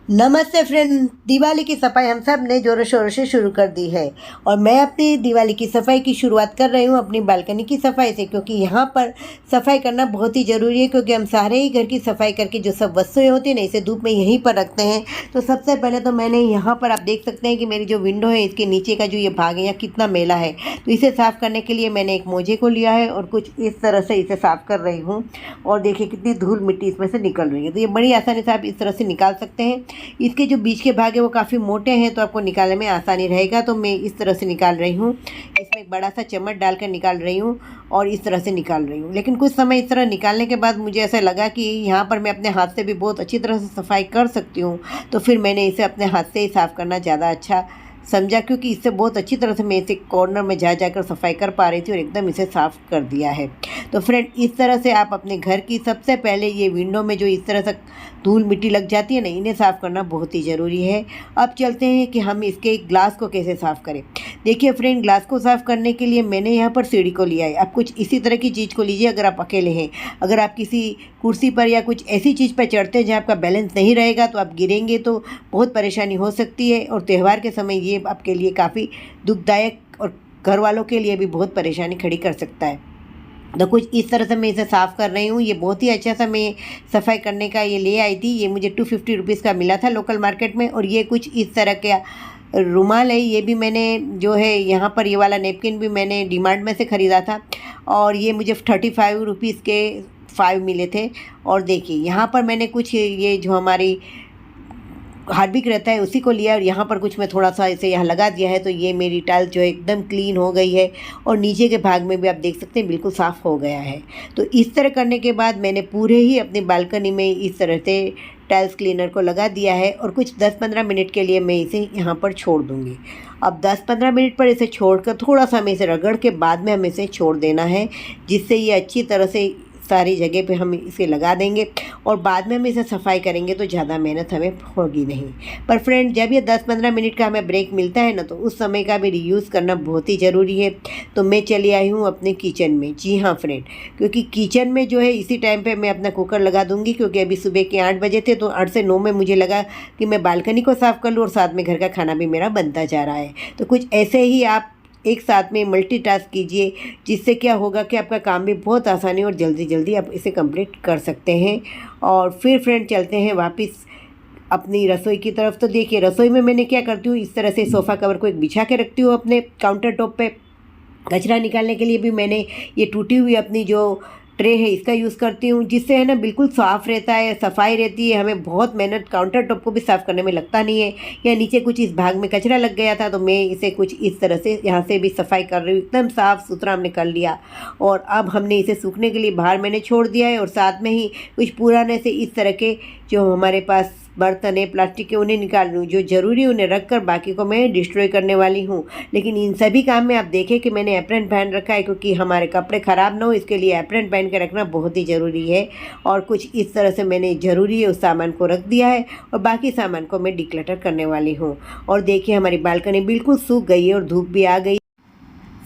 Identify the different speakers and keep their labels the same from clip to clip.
Speaker 1: नमस्ते फ्रेंड। दिवाली की सफाई हम सब ने जोरों शोरों से शुरू कर दी है और मैं अपनी दिवाली की सफाई की शुरुआत कर रही हूँ अपनी बालकनी की सफाई से, क्योंकि यहाँ पर सफाई करना बहुत ही ज़रूरी है। क्योंकि हम सारे ही घर की सफाई करके जो सब वस्तुएं होती हैं ना, इसे धूप में यहीं पर रखते हैं। तो सबसे पहले तो मैंने यहाँ पर आप देख सकते हैं कि मेरी जो विंडो है इसके नीचे का जो ये भाग है यहाँ कितना मैला है। तो इसे साफ़ करने के लिए मैंने एक मोजे को लिया है और कुछ इस तरह से इसे साफ़ कर रही हूँ। और देखिए कितनी धूल मिट्टी इसमें से निकल रही है। तो ये बड़ी आसानी से आप इस तरह से निकाल सकते हैं। इसके जो बीच के भाग है वो काफ़ी मोटे हैं, तो आपको निकालने में आसानी रहेगा। तो मैं इस तरह से निकाल रही हूँ। इसमें एक बड़ा सा चम्मच डालकर निकाल रही हूँ और इस तरह से निकाल रही हूँ। लेकिन कुछ समय इस तरह निकालने के बाद मुझे ऐसा लगा कि यहाँ पर मैं अपने हाथ से भी बहुत अच्छी तरह से सफाई कर सकती हूँ। तो फिर मैंने इसे अपने हाथ से ही साफ़ करना ज़्यादा अच्छा समझा, क्योंकि इससे बहुत अच्छी तरह से मैं इसे कॉर्नर में जा जाकर सफाई कर पा रही थी और एकदम इसे साफ़ कर दिया है। तो फ्रेंड, इस तरह से आप अपने घर की सबसे पहले ये विंडो में जो इस तरह से धूल मिट्टी लग जाती है ना, इन्हें साफ़ करना बहुत ही ज़रूरी है। अब चलते हैं कि हम इसके ग्लास को कैसे साफ़ करें। देखिए फ्रेंड, ग्लास को साफ़ करने के लिए मैंने यहाँ पर सीढ़ी को लिया है। आप कुछ इसी तरह की चीज़ को लीजिए अगर आप अकेले हैं। अगर आप किसी कुर्सी पर या कुछ ऐसी चीज़ पर चढ़ते हैं जहाँ आपका बैलेंस नहीं रहेगा तो आप गिरेंगे तो बहुत परेशानी हो सकती है। और त्यौहार के समय ये आपके लिए काफ़ी दुखदायक और घर वालों के लिए भी बहुत परेशानी खड़ी कर सकता है। तो कुछ इस तरह से मैं इसे साफ़ कर रही हूँ। ये बहुत ही अच्छा सा मैं सफाई करने का ये ले आई थी। ये मुझे 250 रुपीज़ का मिला था लोकल मार्केट में। और ये कुछ इस तरह का रुमाल है। ये भी मैंने जो है यहाँ पर ये वाला नेपकिन भी मैंने डीमार्ट में से ख़रीदा था और ये मुझे 35 रुपीज़ के 5 मिले थे। और देखिए यहाँ पर मैंने कुछ ये जो हमारी हार्पिक रहता है उसी को लिया और यहाँ पर कुछ मैं थोड़ा सा इसे यहाँ लगा दिया है। तो ये मेरी टाइल्स जो है एकदम क्लीन हो गई है और नीचे के भाग में भी आप देख सकते हैं बिल्कुल साफ़ हो गया है। तो इस तरह करने के बाद मैंने पूरे ही अपनी बालकनी में इस तरह से टाइल्स क्लीनर को लगा दिया है और कुछ 10-15 मिनट के लिए मैं इसे यहाँ पर छोड़ दूँगी। अब 10-15 मिनट पर इसे छोड़कर थोड़ा सा हमें इसे रगड़ के बाद में हमें इसे छोड़ देना है, जिससे ये अच्छी तरह से सारी जगह पे हम इसे लगा देंगे और बाद में हम इसे सफाई करेंगे तो ज़्यादा मेहनत हमें होगी नहीं। पर फ्रेंड, जब ये 10-15 मिनट का हमें ब्रेक मिलता है ना, तो उस समय का भी रीयूज़ करना बहुत ही ज़रूरी है। तो मैं चली आई हूँ अपने किचन में। जी हाँ फ्रेंड, क्योंकि किचन में जो है इसी टाइम पे मैं अपना कुकर लगा दूँगी, क्योंकि अभी सुबह के 8 बजे थे तो 8 से 9 में मुझे लगा कि मैं बालकनी को साफ़ कर लूँ और साथ में घर का खाना भी मेरा बनता जा रहा है। तो कुछ ऐसे ही आप एक साथ में मल्टीटास्क कीजिए, जिससे क्या होगा कि आपका काम भी बहुत आसानी और जल्दी जल्दी आप इसे कंप्लीट कर सकते हैं। और फिर फ्रेंड चलते हैं वापस अपनी रसोई की तरफ। तो देखिए रसोई में मैंने क्या करती हूँ, इस तरह से सोफ़ा कवर को एक बिछा के रखती हूँ अपने काउंटर टॉप पे। कचरा निकालने के लिए भी मैंने ये टूटी हुई अपनी जो ट्रे है इसका यूज़ करती हूँ, जिससे है ना बिल्कुल साफ़ रहता है, सफाई रहती है। हमें बहुत मेहनत काउंटर टॉप को भी साफ़ करने में लगता नहीं है। या नीचे कुछ इस भाग में कचरा लग गया था तो मैं इसे कुछ इस तरह से यहाँ से भी सफाई कर रही हूँ। एकदम साफ़ सुथरा हमने कर लिया और अब हमने इसे सूखने के लिए बाहर मैंने छोड़ दिया है। और साथ में ही कुछ पुराने से इस तरह के जो हमारे पास बर्तन है प्लास्टिक के, उन्हें निकाल लूँ। जो ज़रूरी है उन्हें रख कर बाकी को मैं डिस्ट्रॉय करने वाली हूँ। लेकिन इन सभी काम में आप देखें कि मैंने एप्रन पहन रखा है, क्योंकि हमारे कपड़े ख़राब ना हो इसके लिए एप्रन पहन के रखना बहुत ही ज़रूरी है। और कुछ इस तरह से मैंने ज़रूरी है उस सामान को रख दिया है और बाकी सामान को मैं डिक्लटर करने वाली हूँ। और देखिए हमारी बालकनी बिल्कुल सूख गई है और धूप भी आ गई।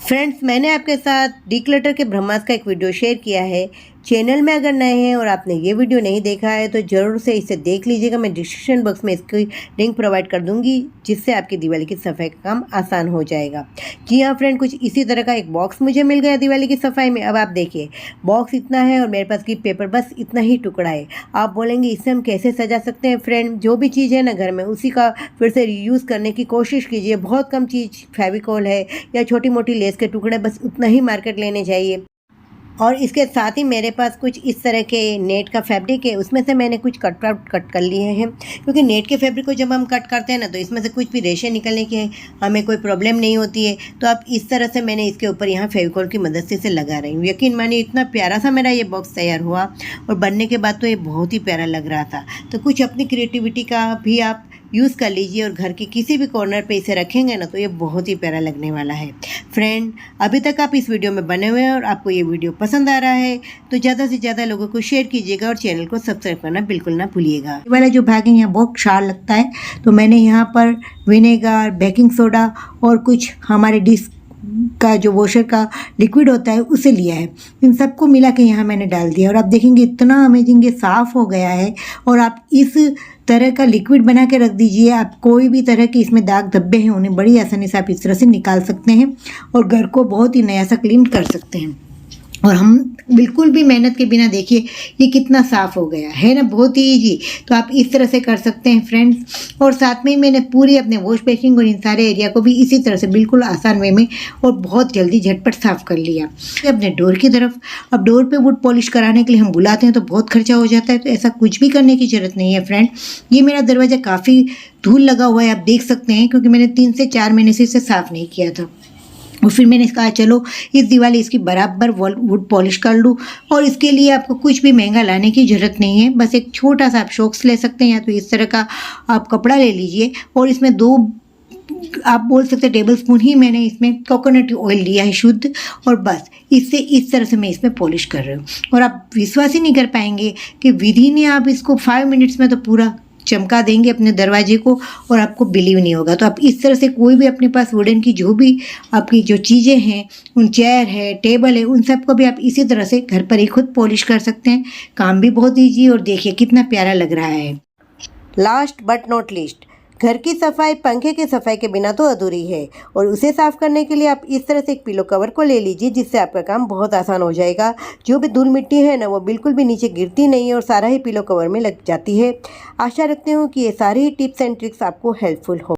Speaker 1: फ्रेंड्स, मैंने आपके साथ डिक्लटर के ब्रह्मास्त्र का एक वीडियो शेयर किया है। चैनल में अगर नए हैं और आपने ये वीडियो नहीं देखा है तो ज़रूर से इसे देख लीजिएगा। मैं डिस्क्रिप्शन बॉक्स में इसकी लिंक प्रोवाइड कर दूंगी, जिससे आपकी दिवाली की सफाई का काम आसान हो जाएगा। जी हाँ फ्रेंड, कुछ इसी तरह का एक बॉक्स मुझे मिल गया दिवाली की सफाई में। अब आप देखिए बॉक्स इतना है और मेरे पास गिफ्ट पेपर बस इतना ही टुकड़ा है। आप बोलेंगे इससे हम कैसे सजा सकते हैं। फ्रेंड, जो भी चीज़ है ना घर में उसी का फिर से रीयूज़ करने की कोशिश कीजिए। बहुत कम चीज़, फेविकॉल है या छोटी मोटी लेस के टुकड़े, बस उतना ही मार्केट लेने चाहिए। और इसके साथ ही मेरे पास कुछ इस तरह के नेट का फैब्रिक है, उसमें से मैंने कुछ कट कर लिए हैं। क्योंकि नेट के फैब्रिक को जब हम कट करते हैं ना तो इसमें से कुछ भी रेशे निकलने की हमें कोई प्रॉब्लम नहीं होती है। तो अब इस तरह से मैंने इसके ऊपर यहाँ फेविकॉल की मदद से इसे लगा रही हूँ। यकीन मानिए इतना प्यारा सा मेरा ये बॉक्स तैयार हुआ और बनने के बाद तो ये बहुत ही प्यारा लग रहा था। तो कुछ अपनी क्रिएटिविटी का भी आप यूज़ कर लीजिए और घर के किसी भी कॉर्नर पे इसे रखेंगे ना तो ये बहुत ही प्यारा लगने वाला है। फ्रेंड, अभी तक आप इस वीडियो में बने हुए हैं और आपको ये वीडियो पसंद आ रहा है तो ज़्यादा से ज़्यादा लोगों को शेयर कीजिएगा और चैनल को सब्सक्राइब करना बिल्कुल ना भूलिएगा। ये वाला जो भाग है यहाँ बहुत क्षार लगता है, तो मैंने यहाँ पर विनेगर, बेकिंग सोडा और कुछ हमारे डिश का जो वॉशर का लिक्विड होता है उसे लिया है। इन सबको मिला के यहाँ मैंने डाल दिया और आप देखेंगे इतना अमेजिंग ये साफ़ हो गया है। और आप इस तरह का लिक्विड बना के रख दीजिए, आप कोई भी तरह के इसमें दाग धब्बे हैं उन्हें बड़ी आसानी से आप इस तरह से निकाल सकते हैं और घर को बहुत ही नया सा क्लीन कर सकते हैं। और हम बिल्कुल भी मेहनत के बिना देखिए ये कितना साफ़ हो गया है ना, बहुत ही ईजी। तो आप इस तरह से कर सकते हैं फ्रेंड्स। और साथ में ही मैंने पूरी अपने वॉश बेसिन और इन सारे एरिया को भी इसी तरह से बिल्कुल आसान वे में और बहुत जल्दी झटपट साफ़ कर लिया। अपने डोर की तरफ, अब डोर पे वुड पॉलिश कराने के लिए हम बुलाते हैं तो बहुत खर्चा हो जाता है, तो ऐसा कुछ भी करने की ज़रूरत नहीं है फ्रेंड। ये मेरा दरवाज़ा काफ़ी धूल लगा हुआ है, आप देख सकते हैं, क्योंकि मैंने 3 से 4 महीने से इसे साफ़ नहीं किया था। और फिर मैंने कहा चलो इस दिवाली इसकी बराबर वुड पॉलिश कर लूँ। और इसके लिए आपको कुछ भी महंगा लाने की ज़रूरत नहीं है, बस एक छोटा सा आप शॉक्स ले सकते हैं या तो इस तरह का आप कपड़ा ले लीजिए और इसमें 2 आप बोल सकते हैं टेबल स्पून ही मैंने इसमें कोकोनट ऑयल लिया है शुद्ध, और बस इससे इस तरह से मैं इसमें पॉलिश कर रही हूँ। और आप विश्वास ही नहीं कर पाएंगे कि विधि ने आप इसको 5 मिनट्स में तो पूरा चमका देंगे अपने दरवाजे को और आपको बिलीव नहीं होगा। तो आप इस तरह से कोई भी अपने पास वुडन की जो भी आपकी जो चीज़ें हैं, उन चेयर है, टेबल है, उन सबको भी आप इसी तरह से घर पर ही खुद पॉलिश कर सकते हैं। काम भी बहुत ईजी और देखिए कितना प्यारा लग रहा है। लास्ट बट नॉट लीस्ट, घर की सफाई पंखे की सफाई के बिना तो अधूरी है। और उसे साफ़ करने के लिए आप इस तरह से एक पिलो कवर को ले लीजिए, जिससे आपका काम बहुत आसान हो जाएगा। जो भी धूल मिट्टी है ना वो बिल्कुल भी नीचे गिरती नहीं है और सारा ही पिलो कवर में लग जाती है। आशा रखती हूँ कि ये सारी टिप्स एंड ट्रिक्स आपको हेल्पफुल हो।